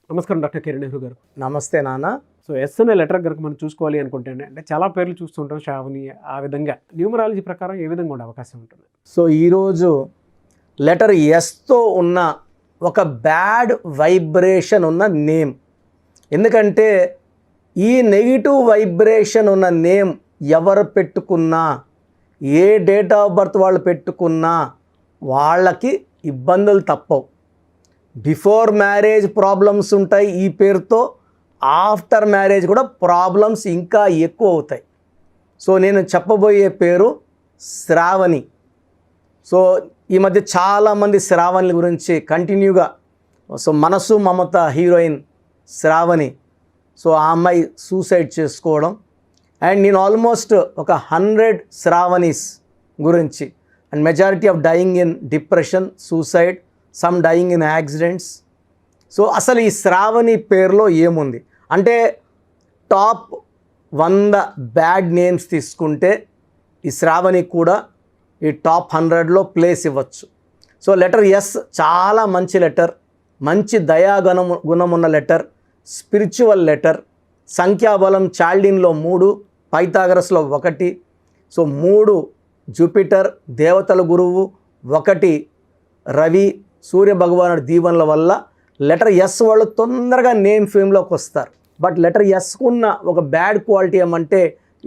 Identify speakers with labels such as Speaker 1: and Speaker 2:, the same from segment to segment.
Speaker 1: నమస్కారం డాక్టర్ కిరణ్ నెహ్రూ గారు.
Speaker 2: నమస్తే నాన్న.
Speaker 1: సో ఎస్ అనే లెటర్ కనుక మనం చూసుకోవాలి అనుకుంటే అంటే చాలా పేర్లు చూస్తుంటాం, శ్రావణి, ఆ విధంగా న్యూమరాలజీ ప్రకారం ఏ విధంగా ఉండే అవకాశం ఉంటుంది?
Speaker 2: సో ఈరోజు లెటర్ ఎస్తో ఉన్న ఒక బ్యాడ్ వైబ్రేషన్ ఉన్న నేమ్. ఎందుకంటే ఈ నెగిటివ్ వైబ్రేషన్ ఉన్న నేమ్ ఎవరు పెట్టుకున్నా, ఏ డేట్ ఆఫ్ బర్త్ వాళ్ళు పెట్టుకున్నా వాళ్ళకి ఇబ్బందులు తప్పవు. బిఫోర్ మ్యారేజ్ ప్రాబ్లమ్స్ ఉంటాయి ఈ పేరుతో, ఆఫ్టర్ మ్యారేజ్ కూడా ప్రాబ్లమ్స్ ఇంకా ఎక్కువ అవుతాయి. సో నేను చెప్పబోయే పేరు శ్రావణి. సో ఈ మధ్య చాలామంది శ్రావణి గురించి కంటిన్యూగా, సో మనసు మమత హీరోయిన్ శ్రావణి, సో ఆ అమ్మాయి సూసైడ్ చేసుకోవడం, అండ్ నేను ఆల్మోస్ట్ ఒక 100 శ్రావణీస్ గురించి, and majority of dying in depression, suicide, some dying in accidents. So అసలు ఈ శ్రావణి పేరులో ఏముంది అంటే, టాప్ 100 బ్యాడ్ నేమ్స్ తీసుకుంటే ఈ శ్రావణి కూడా ఈ టాప్ 100లో ప్లేస్ ఇవ్వచ్చు. సో లెటర్ ఎస్ చాలా మంచి లెటర్, మంచి గుణం ఉన్న లెటర్, స్పిరిచువల్ లెటర్. సంఖ్యాబలం చాల్డిన్లో 3, పైథాగరస్లో 1. సో 3 జూపిటర్ దేవతల గురువు, 1 రవి సూర్య భగవానుడి దీవెనల వల్ల లెటర్ ఎస్ వాళ్ళు తొందరగా నేమ్ ఫేమ్లోకి వస్తారు. బట్ లెటర్ ఎస్కు ఉన్న ఒక బ్యాడ్ క్వాలిటీ ఏమంటే,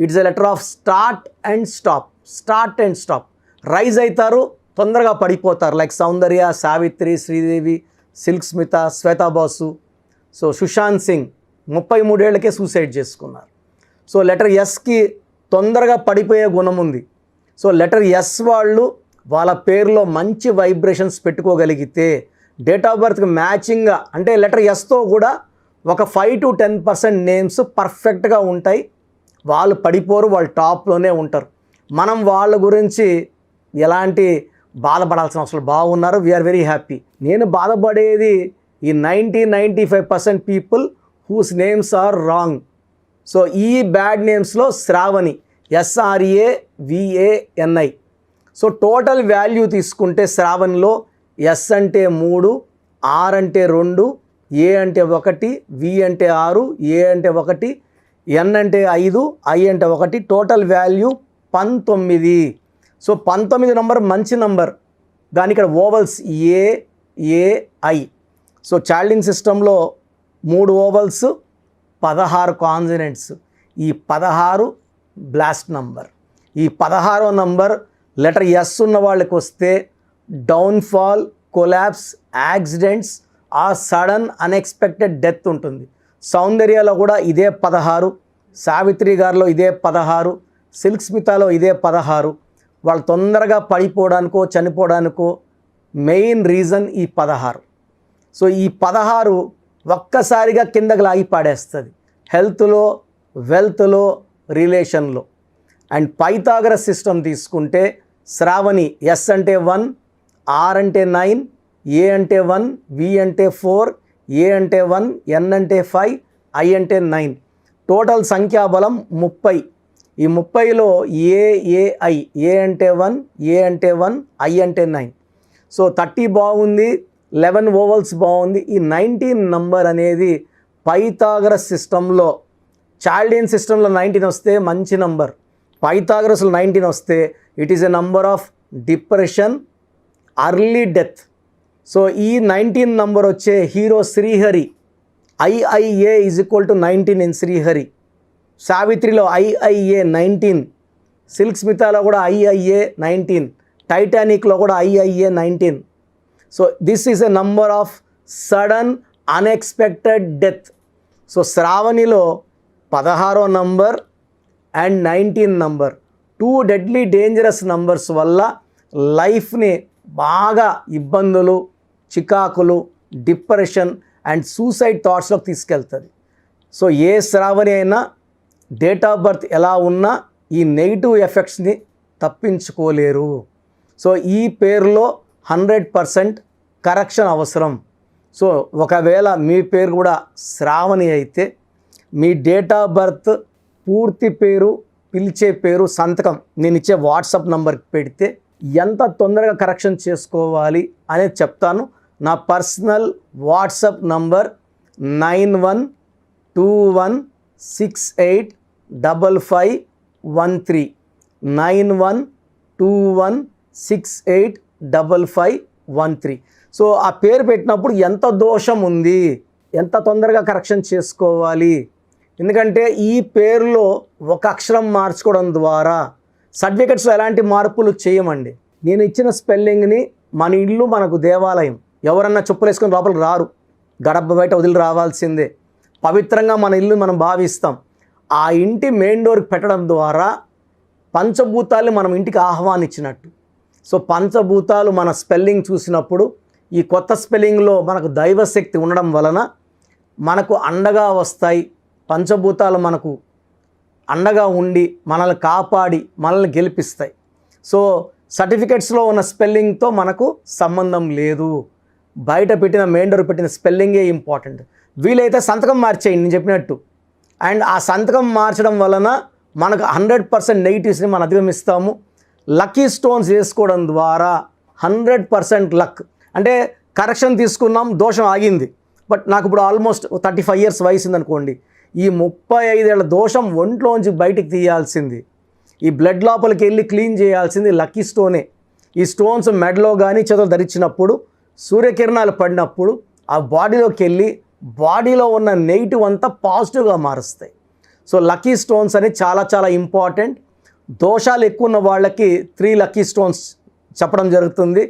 Speaker 2: it's a letter of start and stop. Start and stop. Rise అవుతారు, తొందరగా పడిపోతారు. లైక్ సౌందర్య, సావిత్రి, శ్రీదేవి, సిల్క్ స్మిత, శ్వేతా బాసు. సో సుశాంత్ సింగ్ 33 ఏళ్లకే సూసైడ్ చేసుకున్నారు. సో లెటర్ ఎస్కి తొందరగా పడిపోయే గుణం ఉంది. సో లెటర్ ఎస్ వాళ్ళు వాళ్ళ పేరులో మంచి వైబ్రేషన్స్ పెట్టుకోగలిగితే, డేట్ ఆఫ్ బర్త్కి మ్యాచింగ్గా, అంటే లెటర్ ఎస్తో కూడా ఒక 5 to 10% నేమ్స్ పర్ఫెక్ట్గా ఉంటాయి. వాళ్ళు పడిపోరు, వాళ్ళు టాప్లోనే ఉంటారు. మనం వాళ్ళ గురించి ఎలాంటి బాధపడాల్సిన అవసరం, బాగున్నారు, వీఆర్ వెరీ హ్యాపీ. నేను బాధపడేది ఈ 90-95% people whose names are wrong. So ఈ బ్యాడ్ నేమ్స్లో Sravani, SRAVANI. So total value తీసుకుంటే శ్రావణిలో ఎస్ అంటే 3, ఆర్ అంటే 2, ఏ అంటే 1, వి అంటే 6, ఏ అంటే 1, ఎన్ అంటే 5, ఐ అంటే 1, టోటల్ వాల్యూ 19. సో 19 నంబర్ మంచి నంబర్. దాని ఇక్కడ ఓవల్స్ ఏఐ. సో చాల్డిన్ సిస్టంలో 3 ఓవల్స్, 16 కాన్సనెంట్స్. ఈ 16 బ్లాస్ట్ నంబర్. ఈ 16వ నంబర్ లెటర్ ఎస్ ఉన్న వాళ్ళకి వస్తే డౌన్ఫాల్, కొలాప్స్, యాక్సిడెంట్స్, ఆ సడన్ అన్ఎక్స్పెక్టెడ్ డెత్ ఉంటుంది. సౌందర్యలో కూడా ఇదే 16, సావిత్రి గారిలో ఇదే 16, సిల్క్ స్మితాలో ఇదే 16. వాళ్ళు తొందరగా పడిపోవడానికో చనిపోవడానికో మెయిన్ రీజన్ ఈ 16. సో ఈ 16 ఒక్కసారిగా కిందకి లాగి పాడేస్తుంది, హెల్త్లో, వెల్త్లో, రిలేషన్లో. అండ్ పైథాగరస్ సిస్టమ్ తీసుకుంటే శ్రావణి ఎస్ అంటే 1, ఆర్ అంటే 9, ఏ అంటే 1, వి అంటే 4, ఏ అంటే 1, ఎన్ అంటే 5, ఐ అంటే 9. టోటల్ సంఖ్యాబలం 30. ఈ 30లో ఏఐ, ఏ అంటే 1, ఏ అంటే 1, ఐ అంటే 9. సో 30 బాగుంది, 11 ఓవల్స్ బాగుంది. ఈ 19 నంబర్ అనేది పైథాగరస్ సిస్టంలో, చాల్డియన్ సిస్టంలో 19 వస్తే మంచి నంబర్, పైథాగరస్లో 19 వస్తే it is a number of depression, early death. So ఈ 19 నంబర్ వచ్చే hero Srihari, IIA is equal to 19 in Srihari. సావిత్రిలో IIA 19, సిల్క్ స్మితాలో కూడా IIA 19, టైటానిక్లో కూడా IIA 19. So this is a number of sudden unexpected death. So శ్రావణిలో 16వ number and 19 number, 2 deadly dangerous numbers వల్ల లైఫ్ని బాగా ఇబ్బందులు, చికాకులు, డిప్రెషన్ అండ్ సూసైడ్ థాట్స్లోకి తీసుకెళ్తుంది. సో ఏ శ్రావణి అయినా డేట్ ఆఫ్ బర్త్ ఎలా ఉన్నా ఈ నెగిటివ్ ఎఫెక్ట్స్ని తప్పించుకోలేరు. సో ఈ పేరులో 100% కరెక్షన్ అవసరం. సో ఒకవేళ మీ పేరు కూడా శ్రావణి అయితే మీ డేట్ ఆఫ్ బర్త్, పూర్తి పేరు, పిలిచే పేరు, సంతకం నేను ఇచ్చే వాట్సాప్ నంబర్కి పెడితే ఎంత తొందరగా కరెక్షన్ చేసుకోవాలి అనేది చెప్తాను. నా పర్సనల్ వాట్సాప్ నంబర్ 9121685513 9121685513. సో ఆ పేరు పెట్టినప్పుడు ఎంత దోషం ఉంది, ఎంత తొందరగా కరెక్షన్ చేసుకోవాలి. ఎందుకంటే ఈ పేరులో ఒక అక్షరం మార్చుకోవడం ద్వారా సర్టిఫికెట్స్లో ఎలాంటి మార్పులు చేయమండి. నేను ఇచ్చిన స్పెల్లింగ్ని మన ఇల్లు మనకు దేవాలయం. ఎవరన్నా చెప్పులు వేసుకొని లోపలికి రారు, గడప బయట వదిలి రావాల్సిందే. పవిత్రంగా మన ఇల్లు మనం భావిస్తాం. ఆ ఇంటి మెయిన్ డోర్కి పెట్టడం ద్వారా పంచభూతాల్ని మనం ఇంటికి ఆహ్వానించినట్టు. సో పంచభూతాలు మన స్పెల్లింగ్ చూసినప్పుడు ఈ కొత్త స్పెల్లింగ్లో మనకు దైవశక్తి ఉండడం వలన మనకు అండగా వస్తాయి. పంచభూతాలు మనకు అండగా ఉండి మనల్ని కాపాడి మనల్ని గెలిపిస్తాయి. సో సర్టిఫికెట్స్లో ఉన్న స్పెల్లింగ్తో మనకు సంబంధం లేదు. బయట పెట్టిన మెయిన్ డోర్ పెట్టిన స్పెల్లింగే ఇంపార్టెంట్. వీలైతే సంతకం మార్చేయండి నేను చెప్పినట్టు. అండ్ ఆ సంతకం మార్చడం వలన మనకు 100% నెగిటివ్స్ని మనం అధిగమిస్తాము. లక్కీ స్టోన్స్ వేసుకోవడం ద్వారా 100% లక్. అంటే కరెక్షన్ తీసుకున్నాం, దోషం ఆగింది. బట్ నాకు ఇప్పుడు ఆల్మోస్ట్ 35 years వయసు ఉందనుకోండి. ఈ 35 ఏళ్ల దోషం ఒంట్లోంచి బయటికి తీయాల్సింది, ఈ బ్లడ్ లోపలికి వెళ్ళి క్లీన్ చేయాల్సింది లక్కీ స్టోనే. ఈ స్టోన్స్ మెడలో కానీ చేతులు ధరించినప్పుడు సూర్యకిరణాలు పడినప్పుడు ఆ బాడీలోకి వెళ్ళి బాడీలో ఉన్న నెగిటివ్ అంతా పాజిటివ్గా మారుస్తాయి. సో లక్కీ స్టోన్స్ అనేది చాలా చాలా ఇంపార్టెంట్. దోషాలు ఎక్కువ ఉన్న వాళ్ళకి 3 లక్కీ స్టోన్స్ చెప్పడం జరుగుతుంది.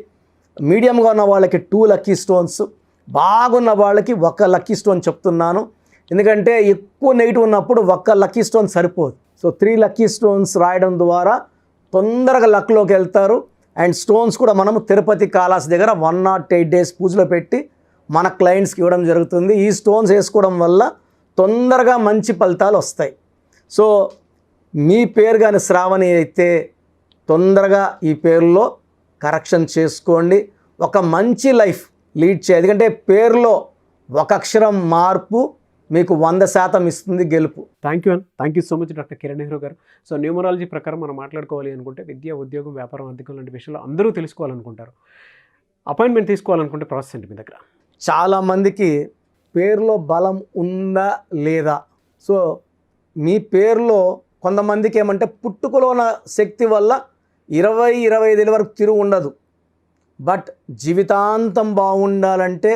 Speaker 2: మీడియంగా ఉన్న వాళ్ళకి 2 లక్కీ స్టోన్స్, బాగున్న వాళ్ళకి 1 లక్కీ స్టోన్ చెప్తున్నాను. ఎందుకంటే ఎక్కువ నెగిటివ్ ఉన్నప్పుడు 1 లక్కీ స్టోన్ సరిపోదు. సో 3 లక్కీ స్టోన్స్ రాయడం ద్వారా తొందరగా లక్లోకి వెళ్తారు. అండ్ స్టోన్స్ కూడా మనము తిరుపతి కాళాస్ దగ్గర 108 days పూజలో పెట్టి మన క్లయింట్స్కి ఇవ్వడం జరుగుతుంది. ఈ స్టోన్స్ వేసుకోవడం వల్ల తొందరగా మంచి ఫలితాలు వస్తాయి. సో మీ పేరు కానీ శ్రావణి అయితే తొందరగా ఈ పేరులో కరెక్షన్ చేసుకోండి. ఒక మంచి లైఫ్ లీడ్ చేయాలి. ఎందుకంటే పేరులో ఒక అక్షరం మార్పు మీకు 100% ఇస్తుంది గెలుపు.
Speaker 1: Thank you so much doctor Kiran Nehru garu. So numerology ప్రకారం మనం మాట్లాడుకోవాలి అనుకుంటే విద్య, ఉద్యోగం, వ్యాపారం, ఆర్థికం లాంటి విషయాలు అందరూ తెలుసుకోవాలనుకుంటారు. అపాయింట్మెంట్ తీసుకోవాలనుకుంటే ప్రాసెస్ ఏంటి మీ దగ్గర?
Speaker 2: చాలామందికి పేరులో బలం ఉందా లేదా. సో మీ పేరులో కొంతమందికి ఏమంటే పుట్టుకలో ఉన్న శక్తి వల్ల 20-25 ఏళ్ళ వరకు తిరుగు ఉండదు. బట్ జీవితాంతం బాగుండాలంటే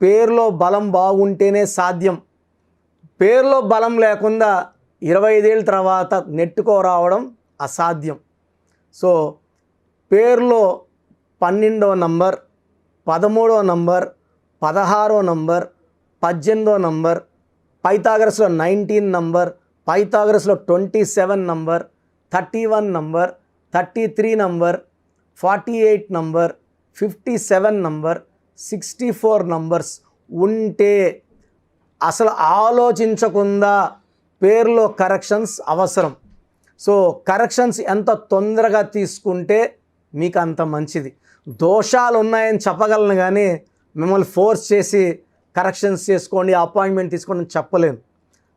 Speaker 2: పేరులో బలం బాగుంటేనే సాధ్యం. పేరులో బలం లేకుండా 25 ఏళ్ళ తర్వాత నెట్టుకోరావడం అసాధ్యం. సో పేరులో 12వ నంబర్, 13వ నంబర్, 16వ నంబర్, 18వ నంబర్, పైథాగరస్లో 19 నంబర్, పైథాగరస్లో 27 number, 31 number, 33 number, 48 number, 57 number, 64 numbers ఉంటే అసలు ఆలోచించకుండా పేరులో కరెక్షన్స్ అవసరం. సో కరెక్షన్స్ ఎంత తొందరగా తీసుకుంటే మీకు అంత మంచిది. దోషాలు ఉన్నాయని చెప్పగలను కానీ మిమ్మల్ని ఫోర్స్ చేసి కరెక్షన్స్ చేసుకోండి, అపాయింట్మెంట్ తీసుకోండి అని చెప్పలేను.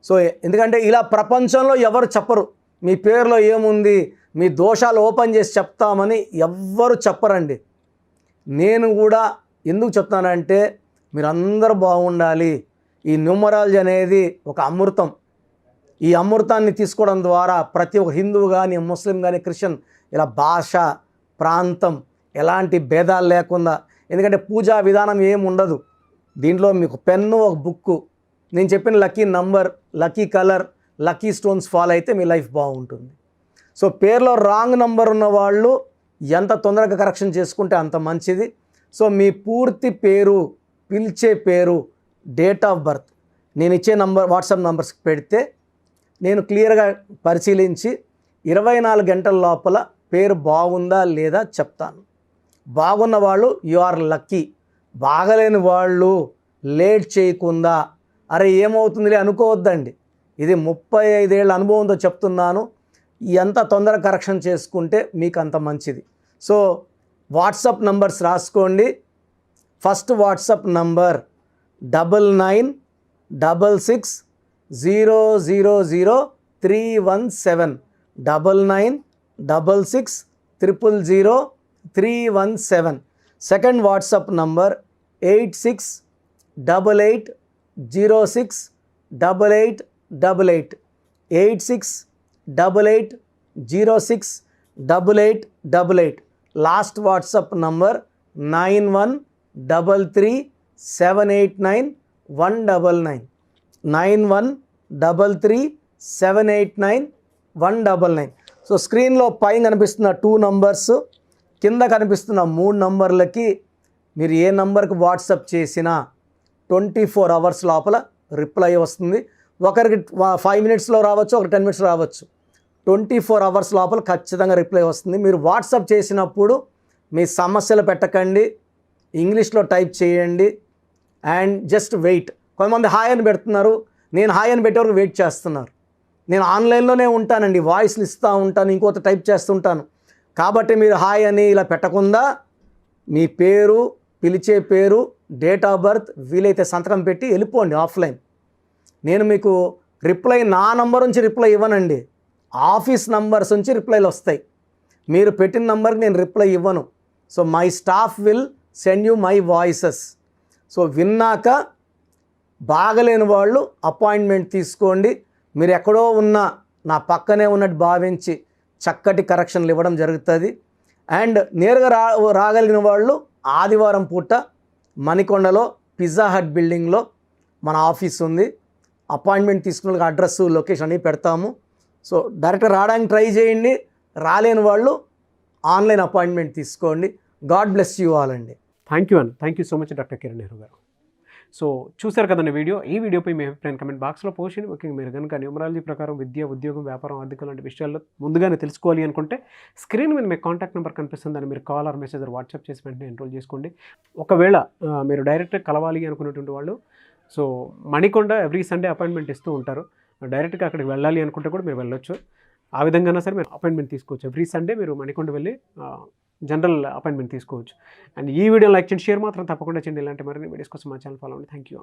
Speaker 2: సో ఎందుకంటే ఇలా ప్రపంచంలో ఎవరు చెప్పరు. మీ పేరులో ఏముంది, మీ దోషాలు ఓపెన్ చేసి చెప్తామని ఎవ్వరు చెప్పరండి. నేను కూడా ఎందుకు చెప్తానంటే మీరందరూ బాగుండాలి. ఈ న్యూమరాలజీ అనేది ఒక అమృతం. ఈ అమృతాన్ని తీసుకోవడం ద్వారా ప్రతి ఒక్క హిందువు కానీ, ముస్లిం కానీ, క్రిస్టియన్ ఇలా భాష, ప్రాంతం ఎలాంటి భేదాలు లేకుండా, ఎందుకంటే పూజా విధానం ఏమి ఉండదు దీంట్లో. మీకు పెన్ను, ఒక బుక్కు, నేను చెప్పిన lucky number, lucky colour, lucky stones follow అయితే మీ లైఫ్ బాగుంటుంది. సో పేరులో రాంగ్ నంబర్ ఉన్న వాళ్ళు ఎంత తొందరగా కరెక్షన్ చేసుకుంటే అంత మంచిది. సో మీ పూర్తి పేరు, పిలిచే పేరు, డేట్ ఆఫ్ బర్త్ నేను ఇచ్చే నంబర్, వాట్సాప్ నంబర్స్కి పెడితే నేను క్లియర్గా పరిశీలించి 24 గంటల లోపల పేరు బాగుందా లేదా చెప్తాను. బాగున్న వాళ్ళు యు ఆర్ లక్కీ. బాగలేని వాళ్ళు లేట్ చేయకుండా అరే ఏమవుతుందిలే అనుకోవద్దండి. ఇది 35 ఏళ్ళ అనుభవంతో చెప్తున్నాను. ఎంత తొందరగా కరెక్షన్ చేసుకుంటే మీకు అంత మంచిది. సో వాట్సాప్ నంబర్స్ రాసుకోండి. First WhatsApp number 9966000317 9966000317. Second WhatsApp number 8688 868888 8688068888 last WhatsApp number 9133789199 9133789199. So స్క్రీన్లో పైన కనిపిస్తున్న 2 నంబర్స్, కింద కనిపిస్తున్న 3 నంబర్లకి మీరు ఏ నంబర్కి వాట్సాప్ చేసినా 24 అవర్స్ లోపల రిప్లై వస్తుంది. ఒకరికి 5 మినిట్స్లో రావచ్చు, ఒక 10 మినిట్స్ రావచ్చు. 24 అవర్స్ లోపల ఖచ్చితంగా రిప్లై వస్తుంది. మీరు వాట్సాప్ చేసినప్పుడు మీ సమస్యలు పెట్టకండి, ఇంగ్లీష్లో టైప్ చేయండి అండ్ జస్ట్ వెయిట్. కొంతమంది హాయ్ అని పెడుతున్నారు, నేను హాయ్ అని పెట్టే వరకు వెయిట్ చేస్తున్నారు. నేను ఆన్లైన్లోనే ఉంటానండి, వాయిస్లు ఇస్తూ ఉంటాను, ఇంకొక టైప్ చేస్తుంటాను. కాబట్టి మీరు హాయ్ అని ఇలా పెట్టకుండా మీ పేరు, పిలిచే పేరు, డేట్ ఆఫ్ బర్త్, వీలైతే సంతకం పెట్టి వెళ్ళిపోండి ఆఫ్లైన్. నేను మీకు రిప్లై నా నంబర్ నుంచి రిప్లై ఇవ్వనండి, ఆఫీస్ నంబర్స్ నుంచి రిప్లైలు వస్తాయి. మీరు పెట్టిన నంబర్కి నేను రిప్లై ఇవ్వను. So my staff will send you my voices. So విన్నాక బాగలేని వాళ్ళు అపాయింట్మెంట్ తీసుకోండి. మీరు ఎక్కడో ఉన్న నా పక్కనే ఉన్నట్టు భావించి చక్కటి కరెక్షన్లు ఇవ్వడం జరుగుతుంది. అండ్ నేరుగా రాగలిగిన వాళ్ళు ఆదివారం పూట మణికొండలో పిజ్జా హట్ బిల్డింగ్లో మన ఆఫీస్ ఉంది. అపాయింట్మెంట్ తీసుకున్న అడ్రస్, లొకేషన్ అన్నీ పెడతాము. సో డైరెక్ట్గా రావడానికి ట్రై చేయండి, రాలేని వాళ్ళు ఆన్లైన్ అపాయింట్మెంట్ తీసుకోండి. గాడ్ బ్లెస్ యూ ఆల్ అండి.
Speaker 1: Thank you so much doctor Kiran Nehru garu. So చూశారు కదండి వీడియో. ఈ వీడియోపై మీ అభిప్రాయం కమెంట్ బాక్స్లో పోస్ట్ చేయండి. ముఖ్యంగా మీరు కనుక న్యూమరాలజీ ప్రకారం విద్య, ఉద్యోగం, వ్యాపారం, ఆర్థిక లాంటి విషయాల్లో ముందుగానే తెలుసుకోవాలి అనుకుంటే స్క్రీన్ మీద మీ కాంటాక్ట్ నెంబర్ కనిపిస్తుంది, దాన్ని మీరు కాల్ ఆర్ మెసేజ్ వాట్సాప్ చేసి వెంటనే ఎన్రోల్ చేసుకోండి. ఒకవేళ మీరు డైరెక్ట్గా కలవాలి అనుకునేటువంటి వాళ్ళు so Manikonda every Sunday appointment ఇస్తూ ఉంటారు. డైరెక్ట్గా అక్కడికి వెళ్ళాలి అనుకుంటే కూడా మీరు వెళ్ళొచ్చు. ఆ విధంగా సరే మీరు అపాయింట్మెంట్ తీసుకోవచ్చు. ఎవ్రీ సండే మీరు మణికొండ వెళ్ళి జనరల్ అపాయింట్మెంట్ తీసుకోవచ్చు. అండ్ ఈ వీడియో లైక్ చేయండి, షేర్ మాత్రం తప్పకుండా చేయండి. ఇలాంటి మరిన్ని వీడియోస్ కోసం మా ఛానల్ ఫాలో అవ్వండి. Thank you.